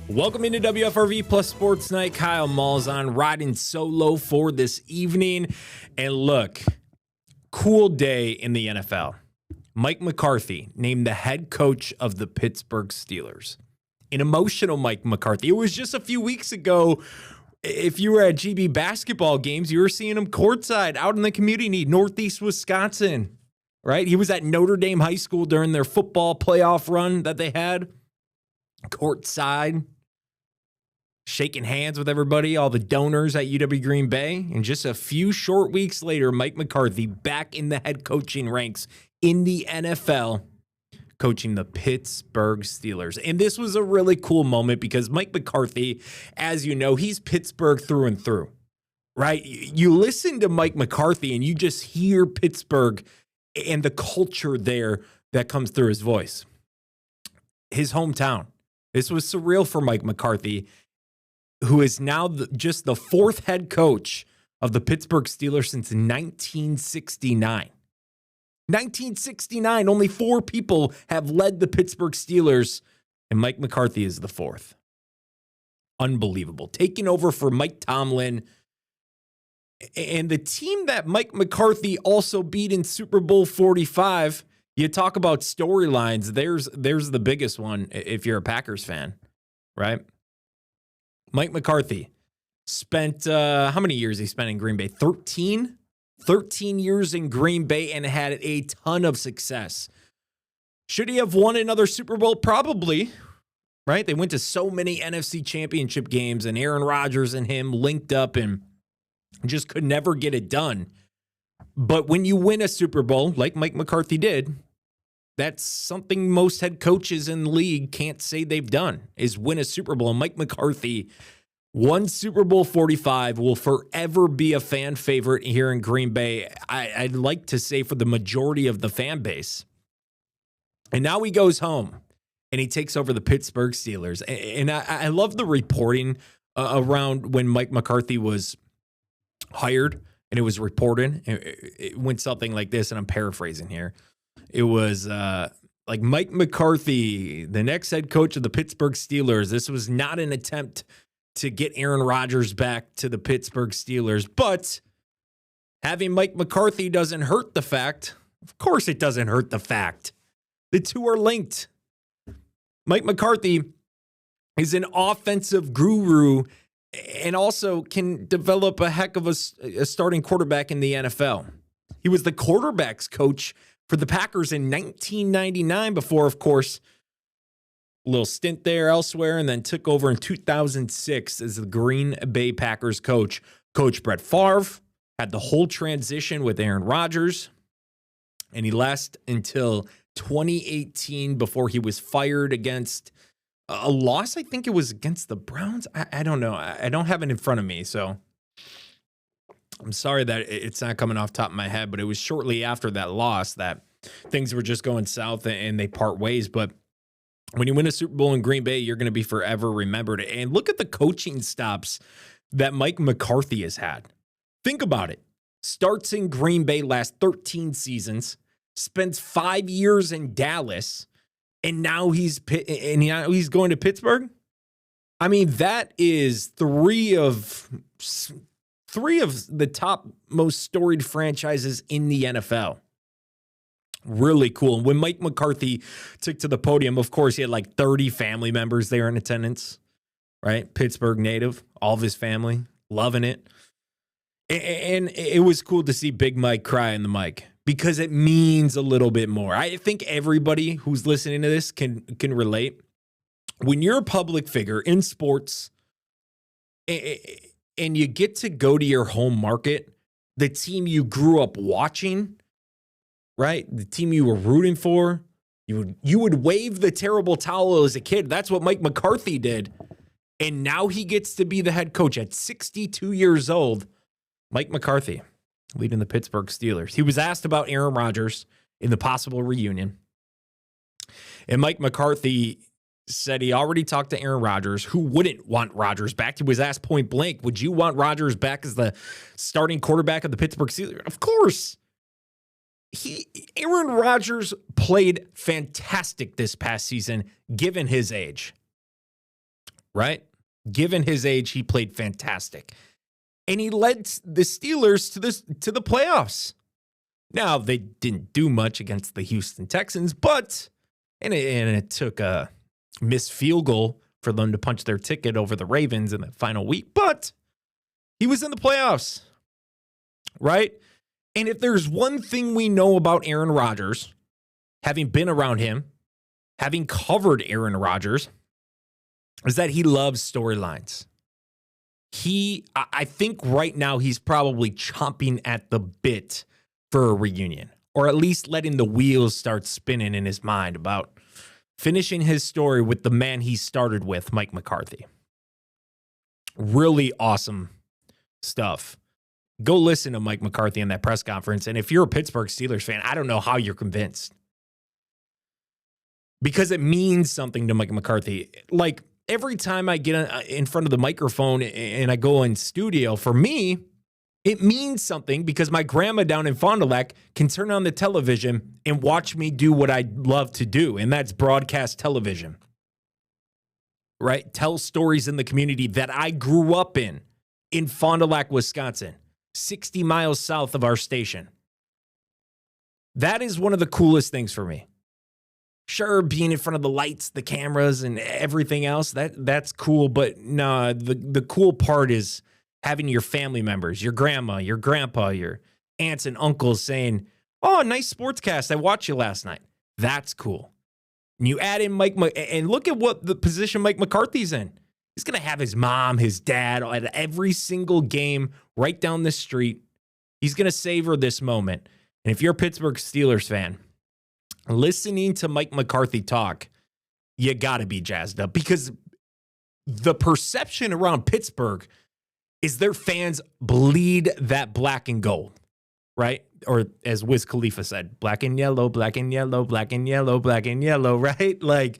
Welcome into WFRV Plus Sports Night. Kyle Malzahn riding solo for this evening. And look, cool day in the NFL. Mike McCarthy named the head coach of the Pittsburgh Steelers. An emotional Mike McCarthy. It was just a few weeks ago. If you were at GB basketball games, you were seeing him courtside out in the community, Northeast Wisconsin, right? He was at Notre Dame High School during their football playoff run that they had. Courtside, shaking hands with everybody, all the donors at UW Green Bay. And just a few short weeks later, Mike McCarthy back in the head coaching ranks in the NFL, coaching the Pittsburgh Steelers. And this was a really cool moment because Mike McCarthy, as you know, he's Pittsburgh through and through, right? You listen to Mike McCarthy and you just hear Pittsburgh and the culture there that comes through his voice. His hometown. This was surreal for Mike McCarthy, who is now just the fourth head coach of the Pittsburgh Steelers since 1969. 1969, only four people have led the Pittsburgh Steelers, and Mike McCarthy is the fourth. Unbelievable. Taking over for Mike Tomlin, and the team that Mike McCarthy also beat in Super Bowl 45. You talk about storylines, there's the biggest one if you're a Packers fan, right? Mike McCarthy spent, how many years he spent in Green Bay? 13 years in Green Bay and had a ton of success. Should he have won another Super Bowl? Probably, right? They went to so many NFC championship games and Aaron Rodgers and him linked up and just could never get it done. But when you win a Super Bowl, like Mike McCarthy did, that's something most head coaches in the league can't say they've done, is win a Super Bowl. And Mike McCarthy won Super Bowl 45, will forever be a fan favorite here in Green Bay. I'd like to say for the majority of the fan base. And now he goes home and he takes over the Pittsburgh Steelers. And I love the reporting around when Mike McCarthy was hired and it was reported. It went something like this, and I'm paraphrasing here. It was like Mike McCarthy, the next head coach of the Pittsburgh Steelers. This was not an attempt to get Aaron Rodgers back to the Pittsburgh Steelers, but having Mike McCarthy doesn't hurt the fact. Of course it doesn't hurt the fact. The two are linked. Mike McCarthy is an offensive guru and also can develop a heck of a starting quarterback in the NFL. He was the quarterbacks coach for the Packers in 1999 before, of course, a little stint there elsewhere, and then took over in 2006 as the Green Bay Packers coach. Coach Brett Favre had the whole transition with Aaron Rodgers, and he lasted until 2018 before he was fired against a loss. I think it was against the Browns. I don't know. I don't have it in front of me, so I'm sorry that it's not coming off the top of my head, but it was shortly after that loss that things were just going south and they part ways. But when you win a Super Bowl in Green Bay, you're going to be forever remembered. And look at the coaching stops that Mike McCarthy has had. Think about it. Starts in Green Bay, last 13 seasons, spends 5 years in Dallas, and now he's going to Pittsburgh. I mean, that is three of the top most storied franchises in the NFL. Really cool. And when Mike McCarthy took to the podium, of course, he had like 30 family members there in attendance, right? Pittsburgh native, all of his family, loving it. And it was cool to see Big Mike cry in the mic because it means a little bit more. I think everybody who's listening to this can relate. When you're a public figure in sports and you get to go to your home market, the team you grew up watching, right? The team you were rooting for, you would wave the terrible towel as a kid. That's what Mike McCarthy did. And now he gets to be the head coach at 62 years old. Mike McCarthy leading the Pittsburgh Steelers. He was asked about Aaron Rodgers in the possible reunion. And Mike McCarthy said he already talked to Aaron Rodgers, who wouldn't want Rodgers back. He was asked point blank, would you want Rodgers back as the starting quarterback of the Pittsburgh Steelers? Of course. Aaron Rodgers played fantastic this past season, given his age. right? Given his age, he played fantastic. And he led the Steelers to the playoffs. Now, they didn't do much against the Houston Texans, but it took a missed field goal for them to punch their ticket over the Ravens in the final week, but he was in the playoffs, right? And if there's one thing we know about Aaron Rodgers, having been around him, having covered Aaron Rodgers, is that he loves storylines. I think right now he's probably chomping at the bit for a reunion, or at least letting the wheels start spinning in his mind about finishing his story with the man he started with, Mike McCarthy. Really awesome stuff. Go listen to Mike McCarthy in that press conference. And if you're a Pittsburgh Steelers fan, I don't know how you're convinced. Because it means something to Mike McCarthy. Like, every time I get in front of the microphone and I go in studio, for me, it means something because my grandma down in Fond du Lac can turn on the television and watch me do what I love to do, and that's broadcast television, right? Tell stories in the community that I grew up in Fond du Lac, Wisconsin, 60 miles south of our station. That is one of the coolest things for me. Sure, being in front of the lights, the cameras, and everything else, that's cool. But no, the cool part is having your family members, your grandma, your grandpa, your aunts and uncles saying, "Oh, nice sportscast. I watched you last night." That's cool. And you add in Mike, and look at what the position Mike McCarthy's in. He's going to have his mom, his dad at every single game right down the street. He's going to savor this moment. And if you're a Pittsburgh Steelers fan, listening to Mike McCarthy talk, you got to be jazzed up because the perception around Pittsburgh is their fans bleed that black and gold, right? Or as Wiz Khalifa said, black and yellow, black and yellow, black and yellow, black and yellow, right? Like,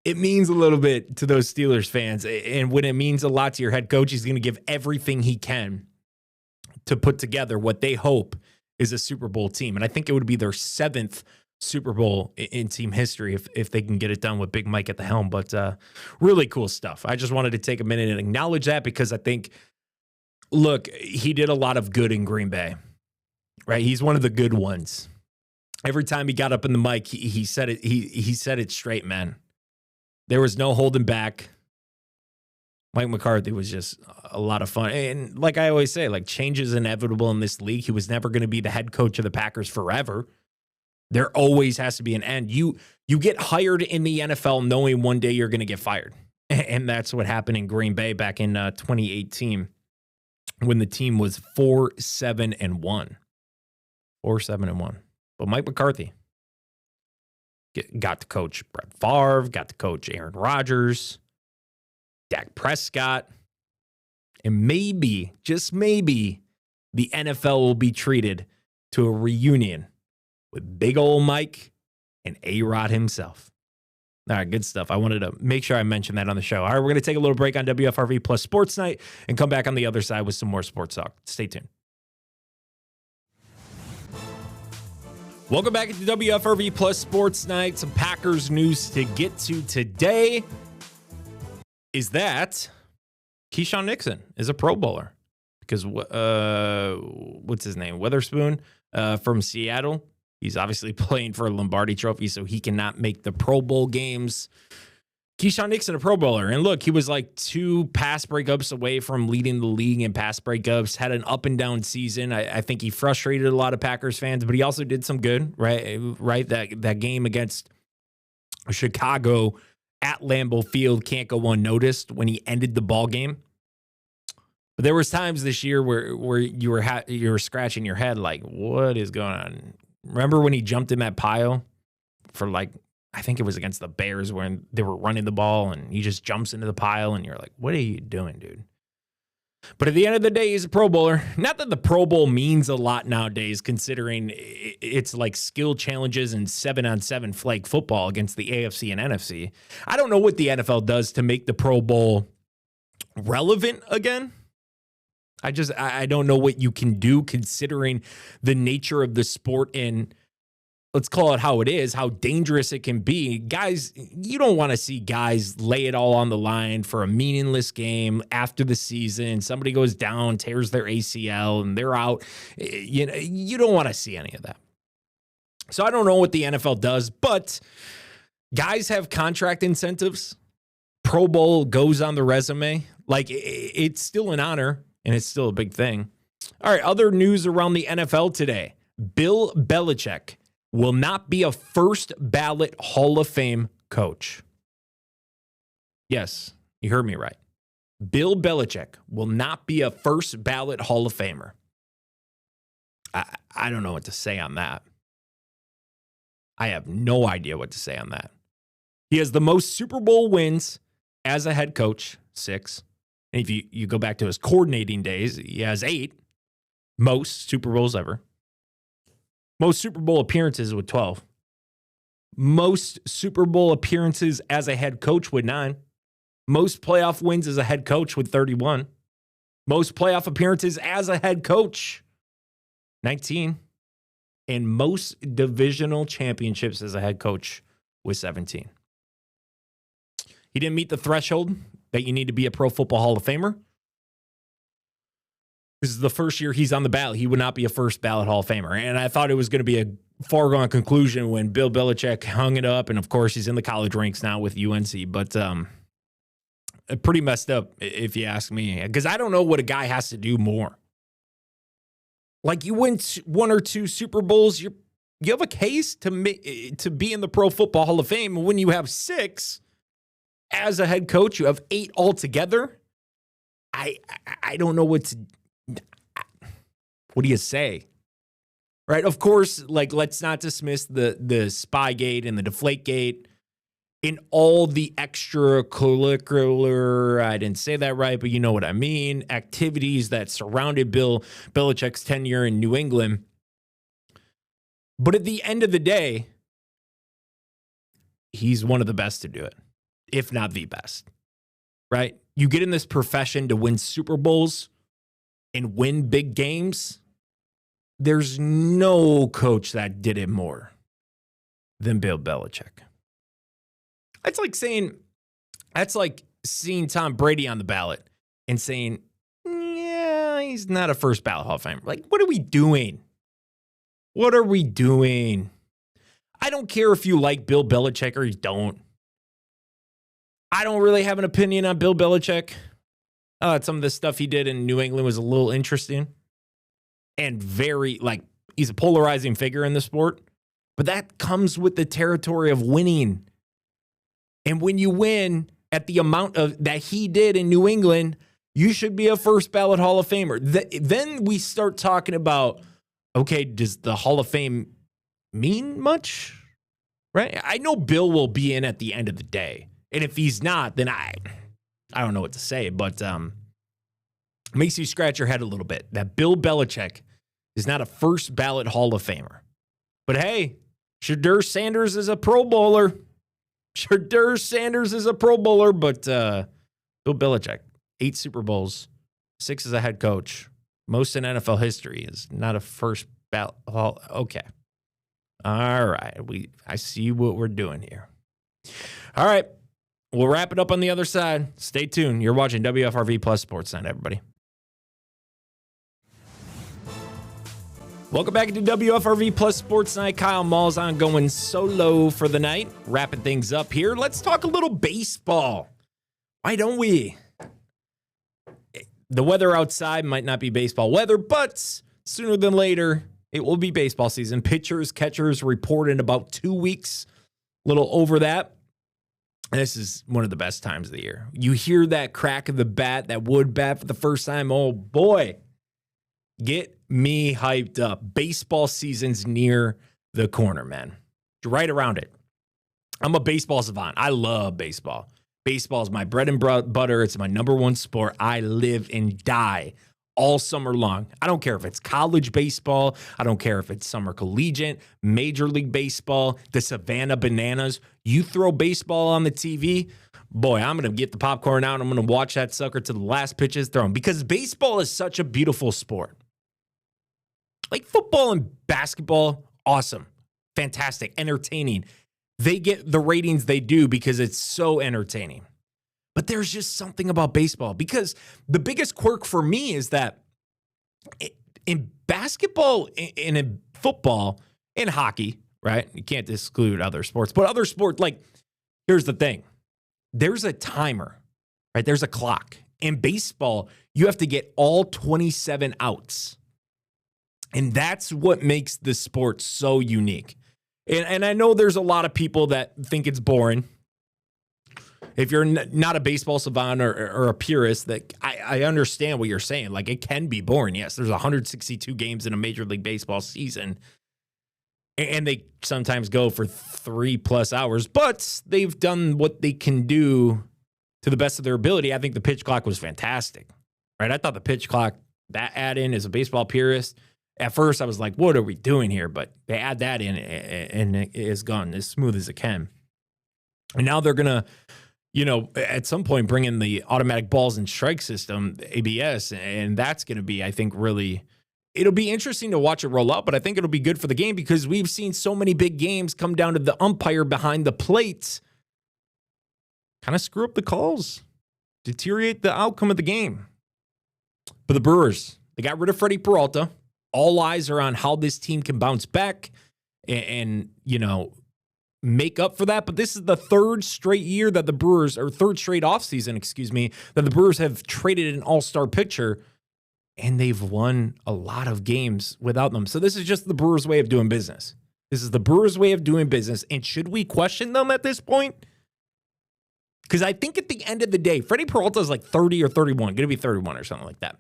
it means a little bit to those Steelers fans. And when it means a lot to your head coach, he's going to give everything he can to put together what they hope is a Super Bowl team. And I think it would be their 7th Super Bowl in team history if they can get it done with Big Mike at the helm. But really cool stuff. I just wanted to take a minute and acknowledge that because I think, look, he did a lot of good in Green Bay, right? He's one of the good ones. Every time he got up in the mic, he said it. He said it straight, man. There was no holding back. Mike McCarthy was just a lot of fun. And like I always say, like, change is inevitable in this league. He was never going to be the head coach of the Packers forever. There always has to be an end. You get hired in the NFL knowing one day you're going to get fired. And that's what happened in Green Bay back in 2018 when the team was 4-7-1. 4-7-1. But Mike McCarthy got to coach Brett Favre, got to coach Aaron Rodgers, Dak Prescott, and maybe, just maybe, the NFL will be treated to a reunion with big old Mike and A-Rod himself. All right, good stuff. I wanted to make sure I mentioned that on the show. All right, we're going to take a little break on WFRV Plus Sports Night and come back on the other side with some more sports talk. Stay tuned. Welcome back to WFRV Plus Sports Night. Some Packers news to get to today is that Keyshawn Nixon is a Pro Bowler because what's his name? Witherspoon from Seattle. He's obviously playing for a Lombardi Trophy, so he cannot make the Pro Bowl games. Keyshawn Nixon, a Pro Bowler. And look, he was like 2 pass breakups away from leading the league in pass breakups, had an up and down season. I think he frustrated a lot of Packers fans, but he also did some good, right? That game against Chicago at Lambeau Field can't go unnoticed when he ended the ball game. But there was times this year where you were scratching your head like, what is going on? Remember when he jumped in that pile for I think it was against the Bears when they were running the ball and he just jumps into the pile and you're like, what are you doing, dude? But at the end of the day, he's a Pro Bowler. Not that the Pro Bowl means a lot nowadays, considering it's like skill challenges and 7-on-7 flag football against the AFC and NFC. I don't know what the NFL does to make the Pro Bowl relevant again. I don't know what you can do considering the nature of the sport and let's call it how it is, how dangerous it can be. Guys, you don't want to see guys lay it all on the line for a meaningless game after the season. Somebody goes down, tears their ACL, and they're out. You don't want to see any of that. So I don't know what the NFL does, but guys have contract incentives. Pro Bowl goes on the resume. Like, it's still an honor, and it's still a big thing. All right, other news around the NFL today. Bill Belichick will not be a first ballot Hall of Fame coach. Yes, you heard me right. Bill Belichick will not be a first ballot Hall of Famer. I don't know what to say on that. I have no idea what to say on that. He has the most Super Bowl wins as a head coach, 6. And if you go back to his coordinating days, he has 8. Most Super Bowls ever. Most Super Bowl appearances with 12. Most Super Bowl appearances as a head coach with 9. Most playoff wins as a head coach with 31. Most playoff appearances as a head coach, 19. And most divisional championships as a head coach with 17. He didn't meet the threshold that you need to be a Pro Football Hall of Famer. This is the first year he's on the ballot. He would not be a first ballot Hall of Famer. And I thought it was going to be a foregone conclusion when Bill Belichick hung it up. And, of course, he's in the college ranks now with UNC. But pretty messed up, if you ask me. Because I don't know what a guy has to do more. Like, you win 1 or 2 Super Bowls, you have a case to be in the Pro Football Hall of Fame. When you have 6 as a head coach, you have 8 altogether. I don't know what do you say? Right? Of course, like, let's not dismiss the Spygate and the Deflategate and all the extracurricular, I didn't say that right, but you know what I mean, activities that surrounded Bill Belichick's tenure in New England. But at the end of the day, he's one of the best to do it, if not the best, right? You get in this profession to win Super Bowls and win big games. There's no coach that did it more than Bill Belichick. That's like seeing Tom Brady on the ballot and saying, yeah, he's not a first ballot Hall of Famer. Like, what are we doing? What are we doing? I don't care if you like Bill Belichick or you don't. I don't really have an opinion on Bill Belichick. Some of the stuff he did in New England was a little interesting and very, he's a polarizing figure in the sport. But that comes with the territory of winning. And when you win at the amount that he did in New England, you should be a first ballot Hall of Famer. Then we start talking about, okay, does the Hall of Fame mean much? Right? I know Bill will be in at the end of the day. And if he's not, then I don't know what to say. But makes you scratch your head a little bit that Bill Belichick is not a first ballot Hall of Famer. But hey, Shadur Sanders is a Pro Bowler. Shadur Sanders is a Pro Bowler, but Bill Belichick, 8 Super Bowls, 6 as a head coach, most in NFL history, is not a first ballot. Okay. All right. I see what we're doing here. All right. We'll wrap it up on the other side. Stay tuned. You're watching WFRV Plus Sports Night, everybody. Welcome back to WFRV Plus Sports Night. Kyle Malzahn going solo for the night. Wrapping things up here. Let's talk a little baseball. Why don't we? The weather outside might not be baseball weather, but sooner than later, it will be baseball season. Pitchers, catchers report in about 2 weeks. A little over that. This is one of the best times of the year. You hear that crack of the bat, that wood bat for the first time. Oh, boy. Get me hyped up. Baseball season's near the corner, man. Right around it. I'm a baseball savant. I love baseball. Baseball is my bread and butter. It's my number one sport. I live and die all summer long. I don't care if it's college baseball. I don't care if it's summer collegiate, Major League Baseball, the Savannah Bananas. You throw baseball on the TV, boy, I'm going to get the popcorn out. I'm going to watch that sucker to the last pitch is thrown because baseball is such a beautiful sport. Like football and basketball, awesome. fantastic, entertaining. They get the ratings they do because it's so entertaining. But there's just something about baseball, because the biggest quirk for me is that in basketball, in football, in hockey, right? You can't exclude other sports, but other sports, like, here's the thing. There's a timer, right? There's a clock. In baseball, you have to get all 27 outs. And that's what makes the sport so unique. And I know there's a lot of people that think it's boring. If you're not a baseball savant or a purist, that I understand what you're saying. Like, it can be boring. Yes, there's 162 games in a Major League Baseball season, and they sometimes go for 3+ hours, but they've done what they can do to the best of their ability. I think the pitch clock was fantastic, right? I thought the pitch clock, that add-in as a baseball purist, at first I was like, what are we doing here? But they add that in, and it is gone as smooth as it can. And now they're going to, at some point bring in the automatic balls and strike system, ABS, and that's going to be, I think, really, it'll be interesting to watch it roll out, but I think it'll be good for the game, because we've seen so many big games come down to the umpire behind the plate kind of screw up the calls, deteriorate the outcome of the game. But the Brewers, they got rid of Freddie Peralta. All eyes are on how this team can bounce back and make up for that. But this is the third straight year that the Brewers, or third straight offseason, that the Brewers have traded an all-star pitcher, and they've won a lot of games without them. So this is just the Brewers' way of doing business. This is the Brewers' way of doing business. And should we question them at this point? Because I think at the end of the day, Freddie Peralta is like 30 or 31, going to be 31 or something like that.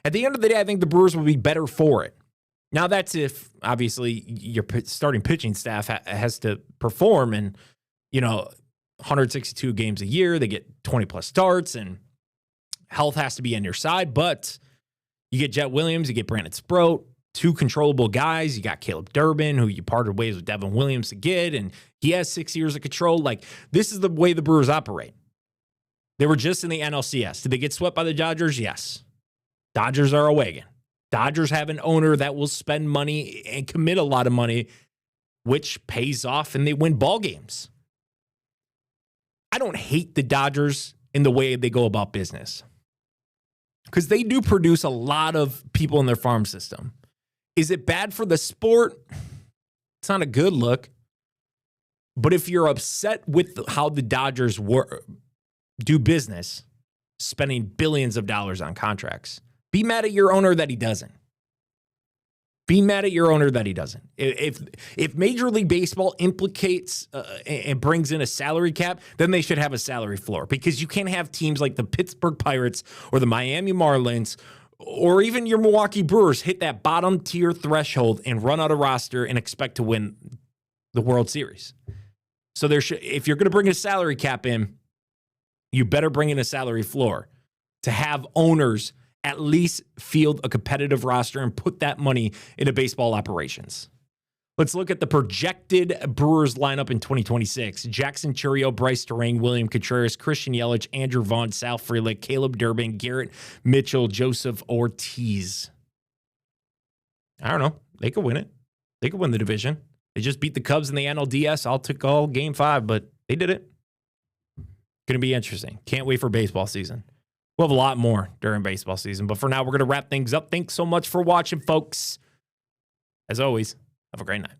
At the end of the day, I think the Brewers will be better for it. Now, that's if, obviously, your starting pitching staff has to perform, and, 162 games a year, they get 20+ starts, and health has to be on your side. But you get Jet Williams, you get Brandon Sproat, two controllable guys. You got Caleb Durbin, who you parted ways with Devin Williams to get, and he has 6 years of control. Like, this is the way the Brewers operate. They were just in the NLCS. Did they get swept by the Dodgers? Yes. Dodgers are a wagon. Dodgers have an owner that will spend money and commit a lot of money, which pays off, and they win ball games. I don't hate the Dodgers in the way they go about business, because they do produce a lot of people in their farm system. Is it bad for the sport? It's not a good look. But if you're upset with how the Dodgers do business, spending billions of dollars on contracts, be mad at your owner that he doesn't. Be mad at your owner that he doesn't. If Major League Baseball implicates and brings in a salary cap, then they should have a salary floor, because you can't have teams like the Pittsburgh Pirates or the Miami Marlins or even your Milwaukee Brewers hit that bottom tier threshold and run out a roster and expect to win the World Series. So if you're going to bring a salary cap in, you better bring in a salary floor to have owners at least field a competitive roster and put that money into baseball operations. Let's look at the projected Brewers lineup in 2026. Jackson Chourio, Bryce Durang, William Contreras, Christian Yelich, Andrew Vaughn, Sal Frelick, Caleb Durbin, Garrett Mitchell, Joseph Ortiz. I don't know. They could win it. They could win the division. They just beat the Cubs in the NLDS. I'll take all game 5, but they did it. Going to be interesting. Can't wait for baseball season. We'll have a lot more during baseball season, but for now, we're going to wrap things up. Thanks so much for watching, folks. As always, have a great night.